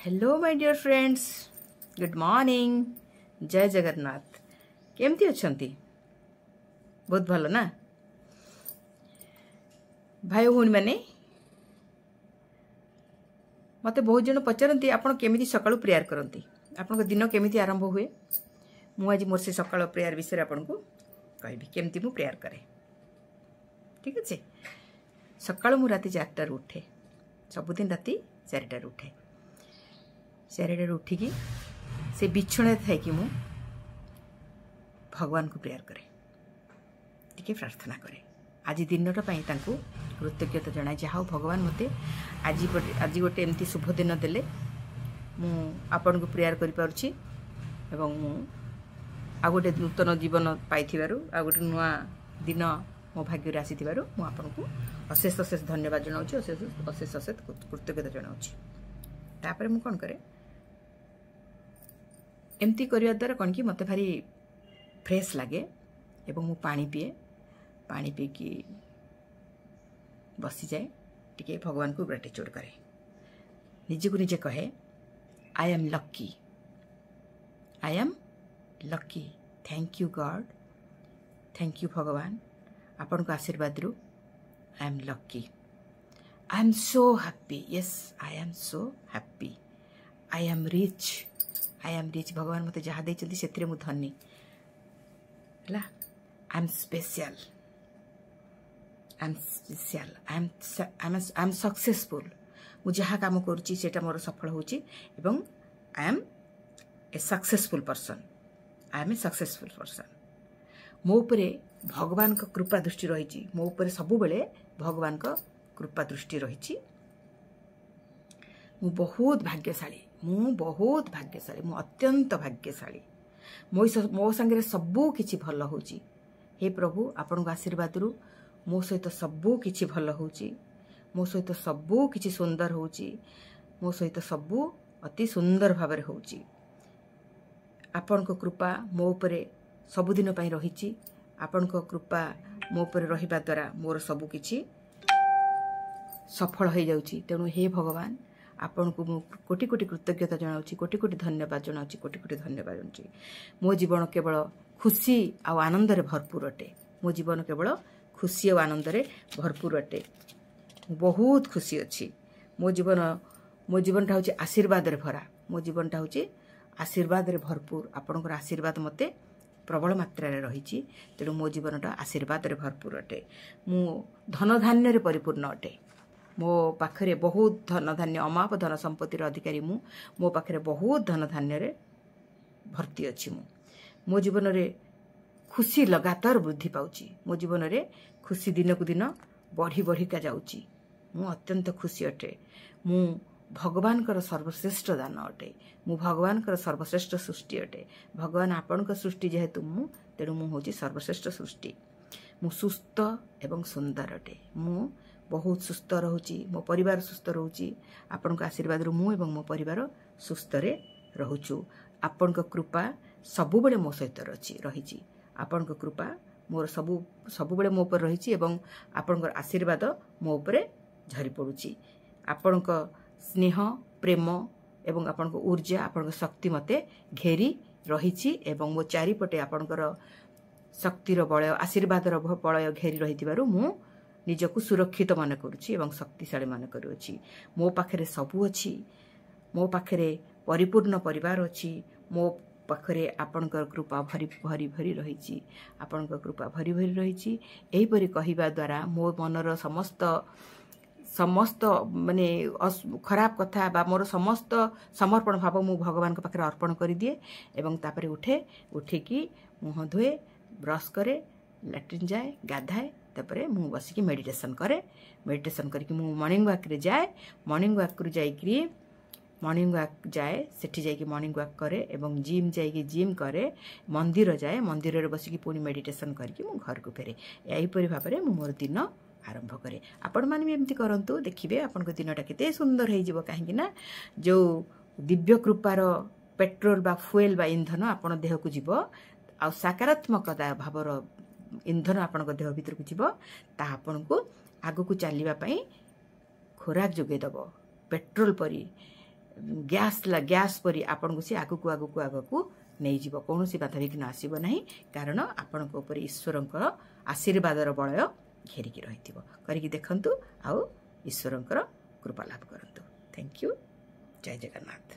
Hello my dear friends, good morning, जय जगन्नाथ। केमती अच्छंती? बहुत भलो ना भाई भौणी मैंने मत बहुत जन पचारती आपण केमी सकाळू प्रेयर करती, आपण दिन केमी आरंभ हुए। मुझे मोर से सकाळ प्रेयर विषय आपन को कहबी केमती मु प्रेयर करे। ठीक अच्छे। सकाळू मु राति 4टार उठे, सबुदिन राति 4टार उठे। 4टार उठिकी से बिछणे थी मु भगवान को प्रेयर करे, टिके प्रार्थना करे। आज दिनटा पाई तांको कृतज्ञता जनाए। जहाँ भगवान मते आज गोटे एमती शुभ दिन देले मु आपन को प्रेयर करि पारुछि एवं मु आ गोटे नूतन जीवन पाइथिबारु आ गोटे नुआ दिन मो भाग्य आसी थिबारु मु आपन को अशेष अशेष धन्यवाद जनाउछि, अशेष अशेष कृतज्ञता जनाउछि। तापर मु कोन करे एमती करिया द्वारा कौन कि मत भारी फ्रेश लगे एवं मु पानी पिए। पानी पी कि बसी जाए, टिके भगवान को ग्रेटिट्यूड करे, निजे को निजे कहे I am lucky, I am lucky, thank you God, thank you भगवान, आपन को आशीर्वाद रु I am lucky, I am so happy, yes I am so happy, I am rich, I am rich, भगवान मते जहाँ देइछन्ती सेतिरे मु धनी हला। I am special, I am special, I am successful, मु जहाँ काम करुच्ची सेटा मोर सफल होची एवं I am a successful person, I am a successful person. मो उपरे भगवान का कृपा दृष्टि रही, मो उपरे सबु बेले भगवान का कृपा दृष्टि रही। मु बहुत भाग्यशाली, मु बहुत भाग्यशाली, मु अत्यंत भाग्यशाली। मो संगे सबू किछि भल होची। हे प्रभु आपन आशीर्वाद रु मो सहित सबू किछि भल होची, मो सहित सबू किछि सुंदर होची, मो सहित सबू अति सुंदर भाबरे होची। आपन को कृपा मो उपरे सबुदिन पई रहिछि। आपन को कृपा मो उपरे रहिबा द्वारा मोर सबू किछि सफल हो जाउछि। तेणु हे भगवान आपन को मु कोटि कोटि कृतज्ञता जनाउछि, कोटि कोटि धन्यवाद जनाउछि, कोटि कोटि धन्यवाद जनाउछि। मो जीवन केवल खुशी आ आनंद रे भरपूर अटे, मो जीवन केवल खुशी आ आनंद रे भरपूर अटे। बहुत खुशी अछि। मो जीवनटा होछि आशीर्वाद रे भरा, मो जीवनटा होछि आशीर्वाद रे भरपूर। आपनकर आशीर्वाद मते प्रबल मात्रा रे रहिछि, तेणु मो जीवनटा आशीर्वाद रे भरपूर अटे। मु धन धान्य रे परिपूर्ण अटे। मो पाखरे बहुत धन धान्य अमाप धन संपत्तिर अधिकारी मो पाखरे बहुत धन धान्य रे भर्ती अछि। मो जीवन रे खुशी लगातार वृद्धि पाउछि। मो जीवन रे खुशी दिन को दिन बढ़ी बढ़ी का जाउछि। मु अत्यंत खुशी अटे। मु भगवान कर सर्वश्रेष्ठ दान अटे, मु भगवान कर सर्वश्रेष्ठ सृष्टि अटे। भगवान आपन का सृष्टि जेहेतु मु, तेणु मु होछि सर्वश्रेष्ठ सृष्टि। मु सुस्थ एवं सुंदर अटे। मु बहुत सुस्थ रहूची, मो परिवार सुस्थ रहूची। आपन को आशीर्वाद रु मु एवं मो परिवार सुस्थ रे रहूछु। आपन को कृपा सबु बेले मो सहित रही। आपन को कृपा मोर सबु बेले मो पर रही एवं आपन को आशीर्वाद मो ऊपर झरी पड़ुची। आपन को स्नेह प्रेम एवं आपन को ऊर्जा आपन को शक्ति मते घेरी रही एवं मो चारिपटे आपन को शक्तिर बलय आशीर्वादर बलय घेरी रही मु निजको सुरक्षित मन करुछि एवं शक्तिशाली मन करुछि। मो पाखरे सबु अछि, मो पाखरे परिपूर्ण परिवार अछि, मो पाखरे आपनकर कृपा भरी भरी भरी रही, आपनकर कृपा भरी भरी रही। एही परि कहिबा द्वारा मो मनर समस्त माने खराब कथा बा मोर समस्त समर्पण भाव मु भगवान के पाखरे अर्पण करि दिए एवं तापरे उठिकी मुह धोए, ब्रश करे, लैट्रिन जाए, गाधाए, तापरे मु बसिकी मेडिटेशन करे। मेडिटेशन करके मु मॉर्निंग वॉक रे जाए, मॉर्निंग वॉक रु जाइकरी मॉर्निंग वॉक जाए, सेठी जाइकी मॉर्निंग वॉक करे एवं जिम जाइकी जिम करे, मंदिर जाए, मंदिर रे बसिकी पुनी मेडिटेशन करके मु घर को फेरे। एही परि भाबरे मु मोर दिन आरंभ करे। आपण माने भी एमती करंतु, देखिबे आपण को दिनटा केते सुंदर हेइ जिवो। काहेकि ना जो दिव्य कृपार पेट्रोल बा फुएल बा ईंधन आपण देह को जिवो आ सकारात्मकता भावर ईंधन आपण देह भीतर को जीव, ता आपण को आगु को चलवा खोराक जोगे दब, पेट्रोल परी ଗ୍ୟାସ୍ ପରି ଆପଣଙ୍କୁ ସେ ଆଗକୁ ନେଇଯିବ। କୌଣସି ବାଧାବିଘ୍ନ ଆସିବ ନାହିଁ, କାରଣ ଆପଣଙ୍କ ଉପରେ ଈଶ୍ୱରଙ୍କର ଆଶୀର୍ବାଦର ବଳୟ ଘେରିକି ରହିଥିବ। କରିକି ଦେଖନ୍ତୁ ଆଉ ଈଶ୍ୱରଙ୍କର କୃପା ଲାଭ କରନ୍ତୁ। Thank you. ଜୟ ଜଗନ୍ନାଥ।